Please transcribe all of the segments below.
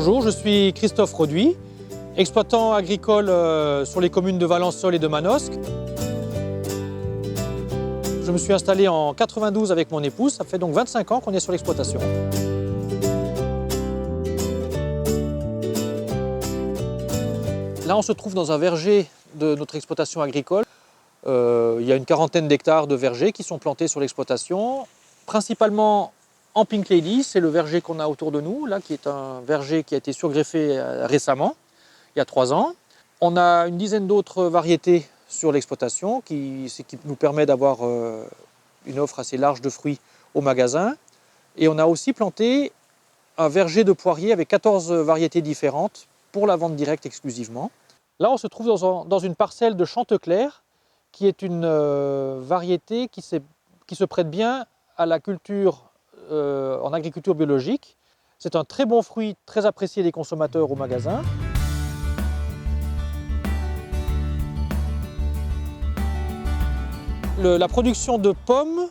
Bonjour, je suis Christophe Roduit, exploitant agricole sur les communes de Valençol et de Manosque. Je me suis installé en 92 avec mon épouse, ça fait donc 25 ans qu'on est sur l'exploitation. Là, on se trouve dans un verger de notre exploitation agricole. Il y a une quarantaine d'hectares de vergers qui sont plantés sur l'exploitation, principalement en Pink Lady, c'est le verger qu'on a autour de nous, là, qui est un verger qui a été surgreffé récemment, il y a 3 ans. On a une dizaine d'autres variétés sur l'exploitation, ce qui nous permet d'avoir une offre assez large de fruits au magasin. Et on a aussi planté un verger de poiriers avec 14 variétés différentes pour la vente directe exclusivement. Là, on se trouve dans une parcelle de Chanteclair, qui est une variété qui se prête bien à la culture en agriculture biologique. C'est un très bon fruit, très apprécié des consommateurs au magasin. La production de pommes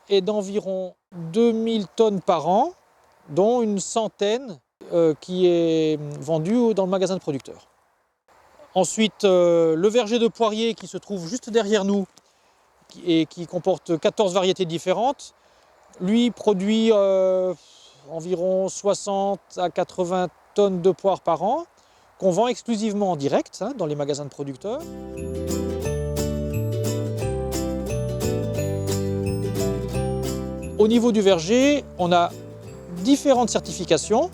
est d'environ 2000 tonnes par an, dont une centaine qui est vendue dans le magasin de producteurs. Ensuite, le verger de poiriers qui se trouve juste derrière nous et qui comporte 14 variétés différentes, lui produit environ 60 à 80 tonnes de poires par an, qu'on vend exclusivement en direct dans les magasins de producteurs. Au niveau du verger, on a différentes certifications.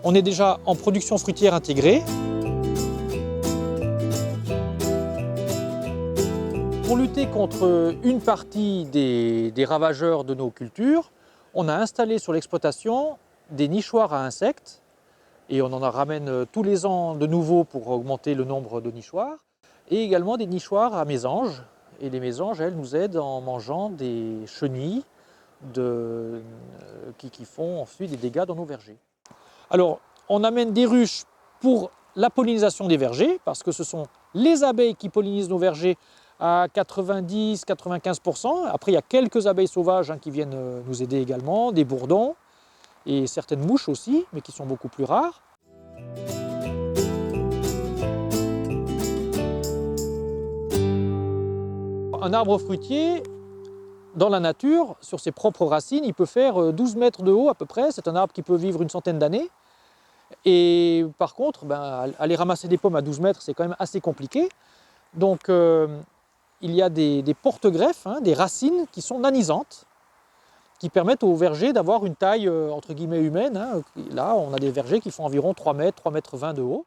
On est déjà en production fruitière intégrée. Pour lutter contre une partie des ravageurs de nos cultures, on a installé sur l'exploitation des nichoirs à insectes et on en ramène tous les ans de nouveau pour augmenter le nombre de nichoirs, et également des nichoirs à mésanges. Et les mésanges, elles, nous aident en mangeant des chenilles qui font ensuite des dégâts dans nos vergers. Alors, on amène des ruches pour la pollinisation des vergers, parce que ce sont les abeilles qui pollinisent nos vergers à 90-95%. Après, il y a quelques abeilles sauvages qui viennent nous aider également, des bourdons et certaines mouches aussi, mais qui sont beaucoup plus rares. Un arbre fruitier, dans la nature, sur ses propres racines, il peut faire 12 mètres de haut à peu près. C'est un arbre qui peut vivre une centaine d'années. Et par contre, aller ramasser des pommes à 12 mètres, c'est quand même assez compliqué. Donc, il y a des porte-greffes, des racines qui sont nanisantes, qui permettent aux vergers d'avoir une taille entre guillemets humaine. Là, on a des vergers qui font environ 3 mètres, 3 mètres 20 de haut.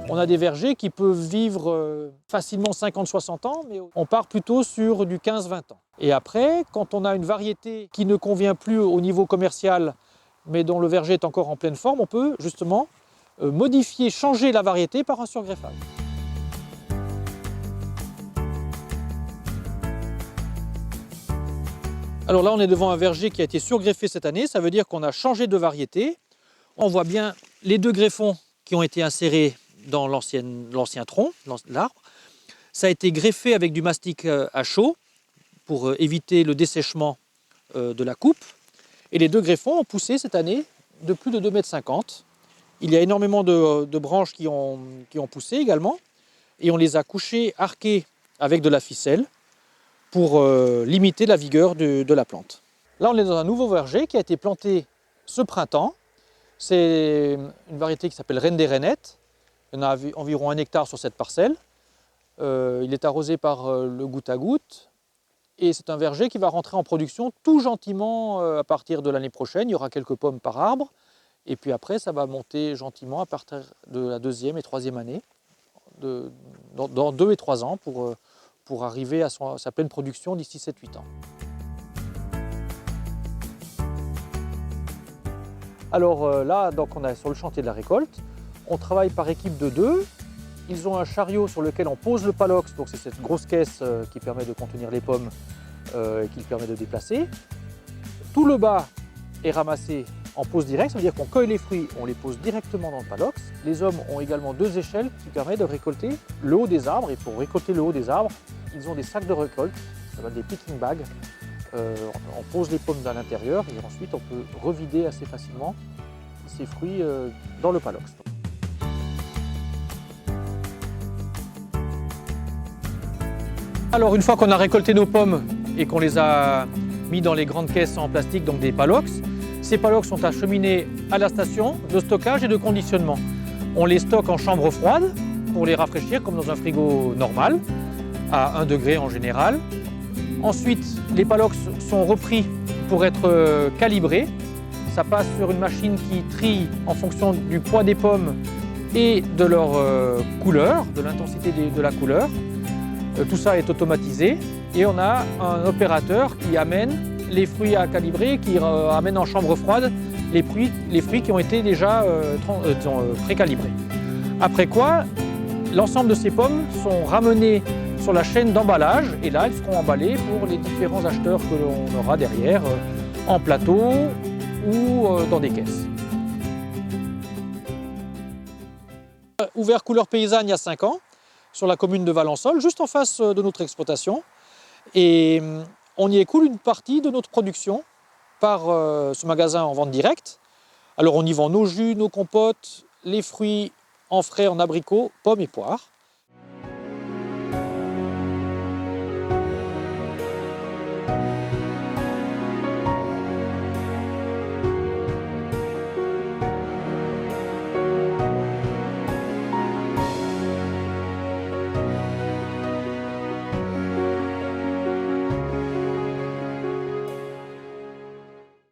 On a des vergers qui peuvent vivre facilement 50-60 ans, mais on part plutôt sur du 15-20 ans. Et après, quand on a une variété qui ne convient plus au niveau commercial, mais dont le verger est encore en pleine forme, on peut justement modifier, changer la variété par un surgreffage. Alors là, on est devant un verger qui a été surgreffé cette année, ça veut dire qu'on a changé de variété. On voit bien les 2 greffons qui ont été insérés dans l'ancien tronc, l'arbre. Ça a été greffé avec du mastic à chaud pour éviter le dessèchement de la coupe. Et les 2 greffons ont poussé cette année de plus de 2,50 m. Il y a énormément de branches qui ont poussé également. Et on les a couchées, arquées avec de la ficelle pour limiter la vigueur de la plante. Là, on est dans un nouveau verger qui a été planté ce printemps. C'est une variété qui s'appelle Reine des Rainettes. Il y en a environ 1 hectare sur cette parcelle. Il est arrosé par le goutte à goutte. Et c'est un verger qui va rentrer en production tout gentiment à partir de l'année prochaine. Il y aura quelques pommes par arbre. Et puis après, ça va monter gentiment à partir de la 2e et 3e année, dans 2 et 3 ans, pour arriver à sa pleine production d'ici 7-8 ans. Alors là, donc on est sur le chantier de la récolte. On travaille par équipe de 2. Ils ont un chariot sur lequel on pose le palox, donc c'est cette grosse caisse qui permet de contenir les pommes et qui permet de déplacer. Tout le bas est ramassé en pose directe, ça veut dire qu'on cueille les fruits, on les pose directement dans le palox. Les hommes ont également 2 échelles qui permettent de récolter le haut des arbres, et pour récolter le haut des arbres, ils ont des sacs de récolte, ça s'appelle des picking bags, On pose les pommes à l'intérieur et ensuite on peut revider assez facilement ces fruits dans le palox. Alors une fois qu'on a récolté nos pommes et qu'on les a mis dans les grandes caisses en plastique, donc des palox, ces palox sont acheminés à la station de stockage et de conditionnement. On les stocke en chambre froide pour les rafraîchir comme dans un frigo normal, à 1 degré en général. Ensuite, les palox sont repris pour être calibrés. Ça passe sur une machine qui trie en fonction du poids des pommes et de leur couleur, de l'intensité de la couleur. Tout ça est automatisé et on a un opérateur qui amène les fruits à calibrer, qui amène en chambre froide les fruits qui ont été déjà précalibrés. Après quoi, l'ensemble de ces pommes sont ramenées sur la chaîne d'emballage et là, elles seront emballées pour les différents acheteurs que l'on aura derrière, en plateau ou dans des caisses. Ouvert couleur paysanne il y a 5 ans, sur la commune de Valençol, juste en face de notre exploitation. Et on y écoule une partie de notre production par ce magasin en vente directe. Alors on y vend nos jus, nos compotes, les fruits en frais, en abricots, pommes et poires.